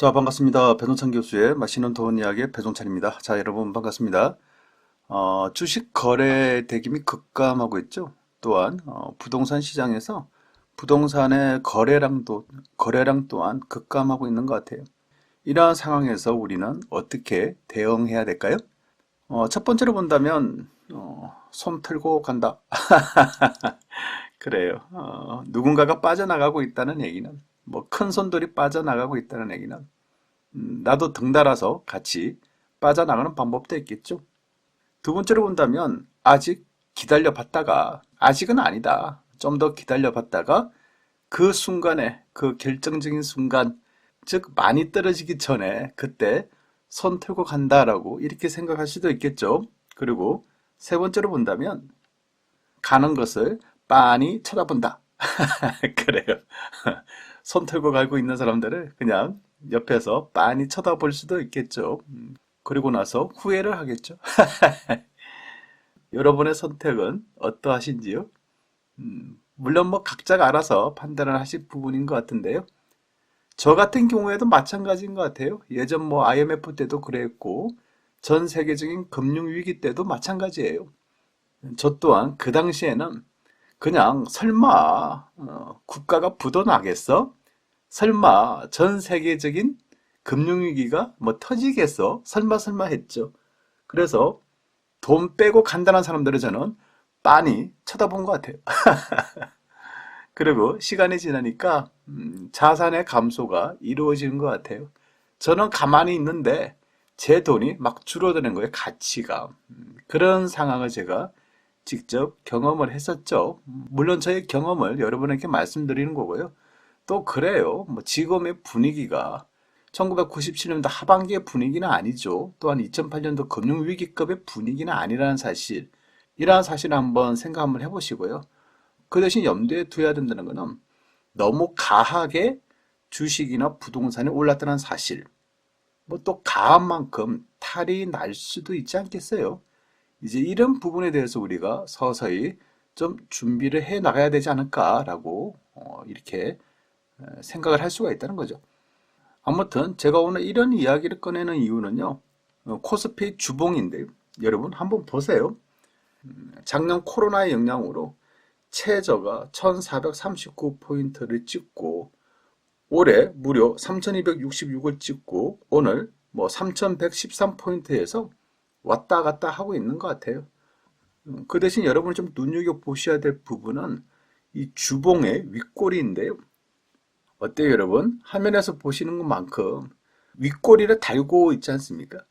자, 반갑습니다. 배종찬 교수의 맛있는 돈 이야기의 배종찬입니다. 자, 여러분 반갑습니다. 주식 거래 대금이 급감하고 있죠. 또한 부동산 시장에서 부동산의 거래량 또한 급감하고 있는 것 같아요. 이러한 상황에서 우리는 어떻게 대응해야 될까요? 첫 번째로 본다면 손 틀고 간다. 그래요. 누군가가 빠져나가고 있다는 얘기는 뭐 큰 손들이 빠져나가고 있다는 얘기는 나도 등달아서 같이 빠져나가는 방법도 있겠죠. 두 번째로 본다면 아직 기다려 봤다가 아직은 아니다. 좀 더 기다려 봤다가 그 순간에 그 결정적인 순간 즉 많이 떨어지기 전에 그때 손 틀고 간다라고 이렇게 생각할 수도 있겠죠. 그리고 세 번째로 본다면 가는 것을 빤히 쳐다본다. 그래요. 손 털고 갈고 있는 사람들을 그냥 옆에서 빤히 쳐다볼 수도 있겠죠. 그리고 나서 후회를 하겠죠. 여러분의 선택은 어떠하신지요? 물론 뭐 각자가 알아서 판단을 하실 부분인 것 같은데요. 저 같은 경우에도 마찬가지인 것 같아요. 예전 뭐 IMF 때도 그랬고 전 세계적인 금융위기 때도 마찬가지예요. 저 또한 그 당시에는 그냥 설마 국가가 부도나겠어? 설마 전 세계적인 금융위기가 뭐 터지겠어? 설마 했죠. 그래서 돈 빼고 간단한 사람들을 저는 빤히 쳐다본 것 같아요. 그리고 시간이 지나니까 자산의 감소가 이루어지는 것 같아요. 저는 가만히 있는데 제 돈이 막 줄어드는 거예요. 가치가. 그런 상황을 제가 직접 경험을 했었죠. 물론 저의 경험을 여러분에게 말씀드리는 거고요. 또 그래요. 뭐 지금의 분위기가 1997년도 하반기의 분위기는 아니죠. 또한 2008년도 금융위기급의 분위기는 아니라는 사실. 이러한 사실을 한번 생각 한번 해보시고요. 그 대신 염두에 두어야 된다는 것은 너무 가하게 주식이나 부동산이 올랐다는 사실. 뭐 또 가한 만큼 탈이 날 수도 있지 않겠어요? 이제 이런 부분에 대해서 우리가 서서히 좀 준비를 해 나가야 되지 않을까라고 이렇게 생각을 할 수가 있다는 거죠. 아무튼 제가 오늘 이런 이야기를 꺼내는 이유는요. 코스피 주봉인데요. 여러분 한번 보세요. 작년 코로나의 영향으로 최저가 1439포인트를 찍고 올해 무려 3266을 찍고 오늘 뭐 3113포인트에서 왔다 갔다 하고 있는 것 같아요. 그 대신 여러분이 좀 눈여겨보셔야 될 부분은 이 주봉의 윗꼬리인데요. 어때요, 여러분? 화면에서 보시는 것만큼 윗꼬리를 달고 있지 않습니까?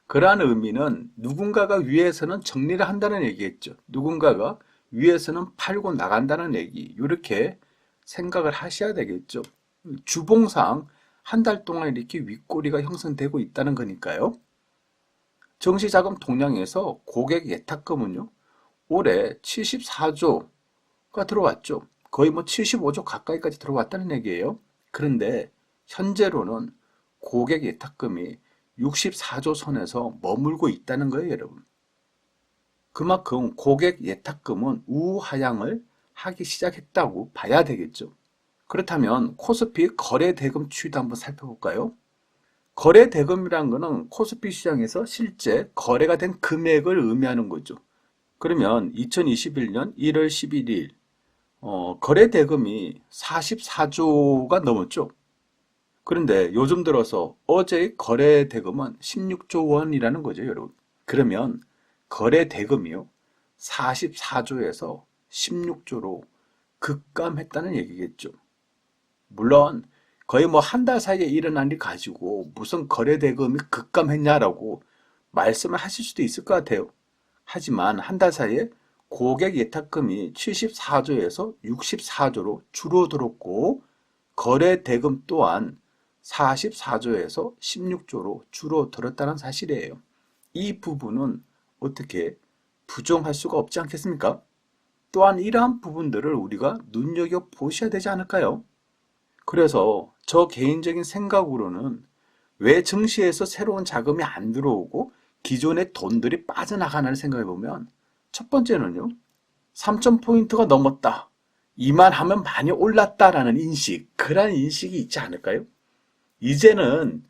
그러한 의미는 누군가가 위에서는 정리를 한다는 얘기겠죠. 누군가가 위에서는 팔고 나간다는 얘기. 이렇게 생각을 하셔야 되겠죠. 주봉상 한 달 동안 이렇게 윗꼬리가 형성되고 있다는 거니까요. 정시자금 동향에서 고객 예탁금은요, 올해 74조가 들어왔죠. 거의 뭐 75조 가까이까지 들어왔다는 얘기예요. 그런데 현재로는 고객 예탁금이 64조 선에서 머물고 있다는 거예요, 여러분. 그만큼 고객 예탁금은 우하향을 하기 시작했다고 봐야 되겠죠. 그렇다면 코스피 거래 대금 추이도 한번 살펴볼까요? 거래 대금이라는 것은 코스피 시장에서 실제 거래가 된 금액을 의미하는 거죠. 그러면 2021년 1월 11일 거래 대금이 44조가 넘었죠. 그런데 요즘 들어서 어제의 거래 대금은 16조 원이라는 거죠, 여러분. 그러면 거래 대금이요. 44조에서 16조로 급감했다는 얘기겠죠. 물론 거의 뭐 한 달 사이에 일어난 일 가지고 무슨 거래 대금이 급감했냐라고 말씀을 하실 수도 있을 것 같아요. 하지만 한 달 사이에 고객 예탁금이 74조에서 64조로 줄어들었고 거래 대금 또한 44조에서 16조로 줄어들었다는 사실이에요. 이 부분은 어떻게 부정할 수가 없지 않겠습니까? 또한 이러한 부분들을 우리가 눈여겨보셔야 되지 않을까요? 그래서 저 개인적인 생각으로는 왜 증시에서 새로운 자금이 안 들어오고 기존의 돈들이 빠져나가나를 생각해 보면 첫 번째는요. 3,000포인트가 넘었다. 이만하면 많이 올랐다라는 인식, 그런 인식이 있지 않을까요? 이제는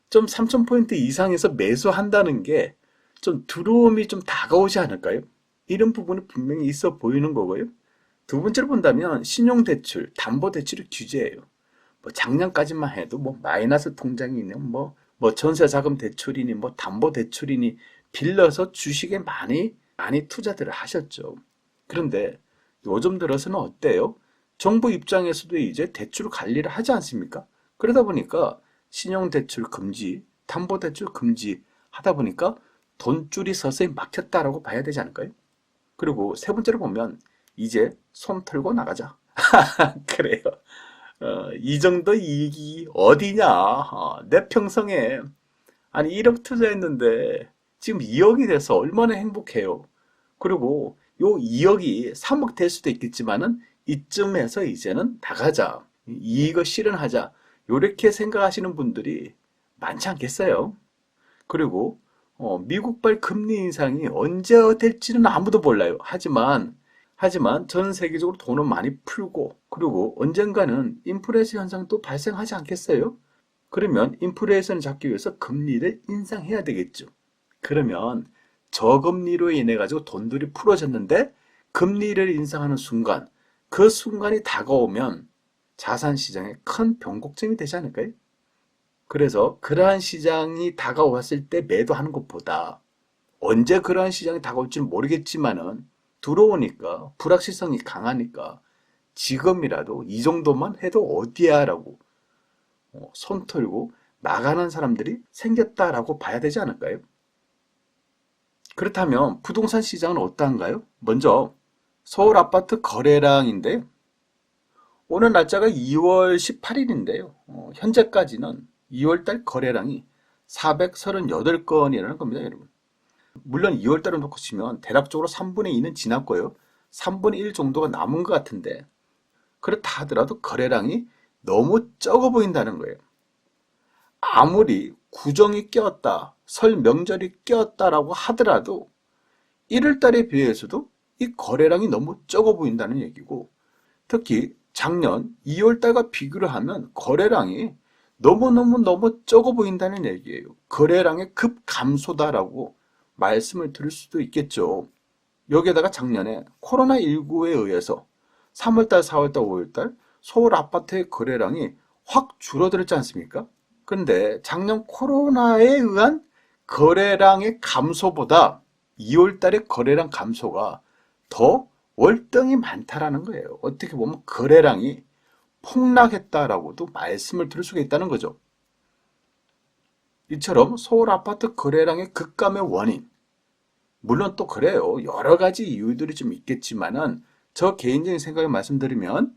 좀 3,000포인트 이상에서 매수한다는 게 좀 두려움이 좀 다가오지 않을까요? 이런 부분이 분명히 있어 보이는 거고요. 두 번째로 본다면 신용대출, 담보대출의 규제예요. 뭐 작년까지만 해도 뭐 마이너스 통장이 있는 뭐 전세자금 대출이니 뭐 담보대출이니 빌려서 주식에 많이 투자들을 하셨죠. 그런데 요즘 들어서는 어때요? 정부 입장에서도 이제 대출 관리를 하지 않습니까? 그러다 보니까 신용대출 금지, 담보대출 금지 하다 보니까 돈줄이 서서히 막혔다라고 봐야 되지 않을까요? 그리고 세 번째로 보면 이제 손 털고 나가자. 그래요. 이 정도 이익이 어디냐? 내 평생에 아니 1억 투자했는데 지금 2억이 돼서 얼마나 행복해요. 그리고 요 2억이 3억 될 수도 있겠지만은 이쯤에서 이제는 나가자. 이익을 실현하자. 요렇게 생각하시는 분들이 많지 않겠어요? 그리고 미국발 금리 인상이 언제 될지는 아무도 몰라요. 하지만 전 세계적으로 돈을 많이 풀고 그리고 언젠가는 인플레이션 현상도 발생하지 않겠어요? 그러면 인플레이션을 잡기 위해서 금리를 인상해야 되겠죠. 그러면 저금리로 인해 가지고 돈들이 풀어졌는데 금리를 인상하는 순간 그 순간이 다가오면 자산 시장에 큰 변곡점이 되지 않을까요? 그래서 그러한 시장이 다가왔을 때 매도하는 것보다 언제 그러한 시장이 다가올지는 모르겠지만은 들어오니까 불확실성이 강하니까 지금이라도 이 정도만 해도 어디야 라고 손 털고 나가는 사람들이 생겼다라고 봐야 되지 않을까요? 그렇다면 부동산 시장은 어떠한가요? 먼저 서울 아파트 거래량인데요. 오늘 날짜가 2월 18일인데요. 현재까지는 2월달 거래량이 438건이라는 겁니다, 여러분. 물론 2월달을 놓고 치면 대략적으로 3분의 2는 지났고요. 3분의 1 정도가 남은 것 같은데 그렇다 하더라도 거래량이 너무 적어 보인다는 거예요. 아무리 구정이 꼈다, 설 명절이 꼈다라고 하더라도 1월달에 비해서도 이 거래량이 너무 적어 보인다는 얘기고 특히 작년 2월달과 비교를 하면 거래량이 너무 적어 보인다는 얘기예요. 거래량의 급감소다라고 말씀을 드릴 수도 있겠죠. 여기에다가 작년에 코로나19에 의해서 3월달, 4월달, 5월달 서울 아파트의 거래량이 확 줄어들었지 않습니까? 그런데 작년 코로나에 의한 거래량의 감소보다 2월달의 거래량 감소가 더 월등히 많다라는 거예요. 어떻게 보면 거래량이 폭락했다라고도 말씀을 드릴 수가 있다는 거죠. 이처럼 서울 아파트 거래량의 급감의 원인, 물론 또 그래요. 여러 가지 이유들이 좀 있겠지만은 저 개인적인 생각을 말씀드리면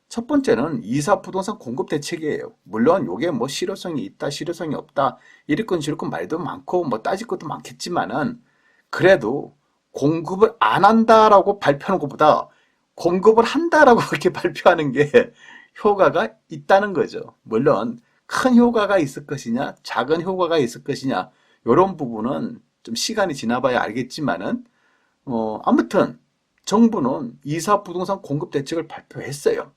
첫 번째는 이사 부동산 공급 대책이에요. 물론 이게 뭐 실효성이 있다, 실효성이 없다, 이럴 건 저럴 건 말도 많고 뭐 따질 것도 많겠지만은 그래도 공급을 안 한다라고 발표하는 것보다 공급을 한다라고 그렇게 발표하는 게 효과가 있다는 거죠. 물론 큰 효과가 있을 것이냐, 작은 효과가 있을 것이냐, 이런 부분은 좀 시간이 지나봐야 알겠지만은 아무튼 정부는 이사 부동산 공급 대책을 발표했어요.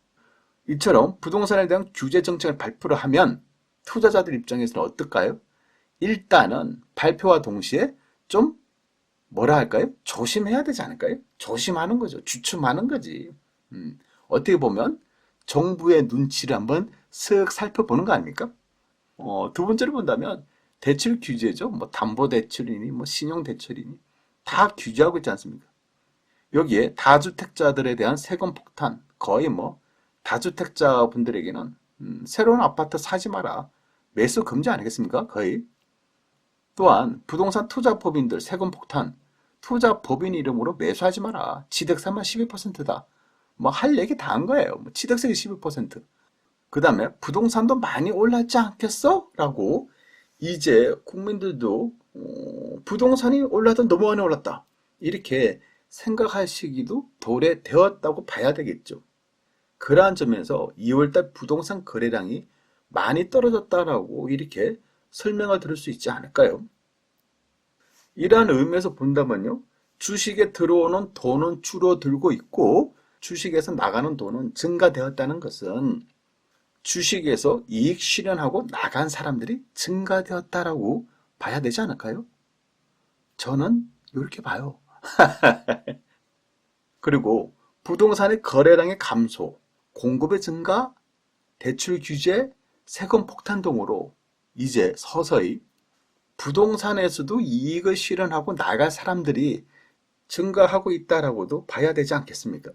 이처럼 부동산에 대한 규제 정책을 발표를 하면 투자자들 입장에서는 어떨까요? 일단은 발표와 동시에 좀 뭐라 할까요? 조심해야 되지 않을까요? 조심하는 거죠. 주춤하는 거지. 어떻게 보면 정부의 눈치를 한번 쓱 살펴보는 거 아닙니까? 두 번째로 본다면 대출 규제죠. 뭐 담보대출이니 뭐 신용대출이니 다 규제하고 있지 않습니까? 여기에 다주택자들에 대한 세금 폭탄 거의 뭐 다주택자 분들에게는 새로운 아파트 사지 마라. 매수 금지 아니겠습니까? 거의. 또한 부동산 투자법인들 세금 폭탄 투자법인 이름으로 매수하지 마라. 취득세만 12%다. 뭐 할 얘기 다 한 거예요. 뭐 취득세가 12%. 그 다음에 부동산도 많이 올랐지 않겠어? 라고 이제 국민들도 부동산이 올라도 너무 많이 올랐다. 이렇게 생각할 시기도 도래되었다고 봐야 되겠죠. 그러한 점에서 2월달 부동산 거래량이 많이 떨어졌다라고 이렇게 설명을 들을 수 있지 않을까요? 이러한 의미에서 본다면요. 주식에 들어오는 돈은 줄어들고 있고 주식에서 나가는 돈은 증가되었다는 것은 주식에서 이익 실현하고 나간 사람들이 증가되었다라고 봐야 되지 않을까요? 저는 이렇게 봐요. 그리고 부동산의 거래량의 감소, 공급의 증가, 대출 규제, 세금 폭탄 등으로 이제 서서히 부동산에서도 이익을 실현하고 나갈 사람들이 증가하고 있다라고도 봐야 되지 않겠습니까?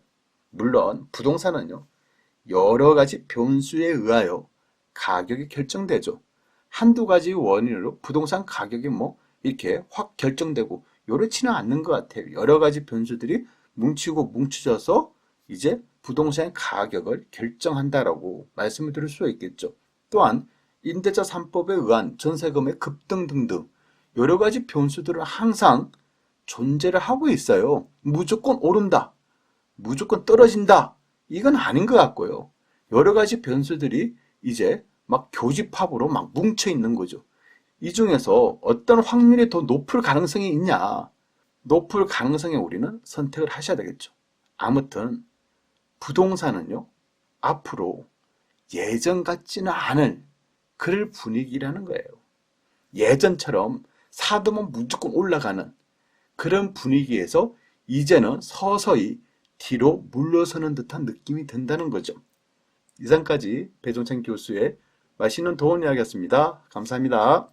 물론 부동산은요, 여러 가지 변수에 의하여 가격이 결정되죠. 한두 가지 원인으로 부동산 가격이 이렇게 확 결정되고 이렇지는 않는 것 같아요. 여러 가지 변수들이 뭉치고 뭉쳐져서 이제 부동산의 가격을 결정한다라고 말씀을 드릴 수 있겠죠. 또한 임대차 3법에 의한 전세금의 급등 등등 여러 가지 변수들은 항상 존재를 하고 있어요. 무조건 오른다, 무조건 떨어진다, 이건 아닌 것 같고요. 여러 가지 변수들이 이제 막 교집합으로 막 뭉쳐 있는 거죠. 이 중에서 어떤 확률이 더 높을 가능성이 있냐? 높을 가능성에 우리는 선택을 하셔야 되겠죠. 아무튼 부동산은요, 앞으로 예전 같지는 않을 그럴 분위기라는 거예요. 예전처럼 사두면 무조건 올라가는 그런 분위기에서 이제는 서서히 뒤로 물러서는 듯한 느낌이 든다는 거죠. 이상까지 배종찬 교수의 맛있는 도움 이야기였습니다. 감사합니다.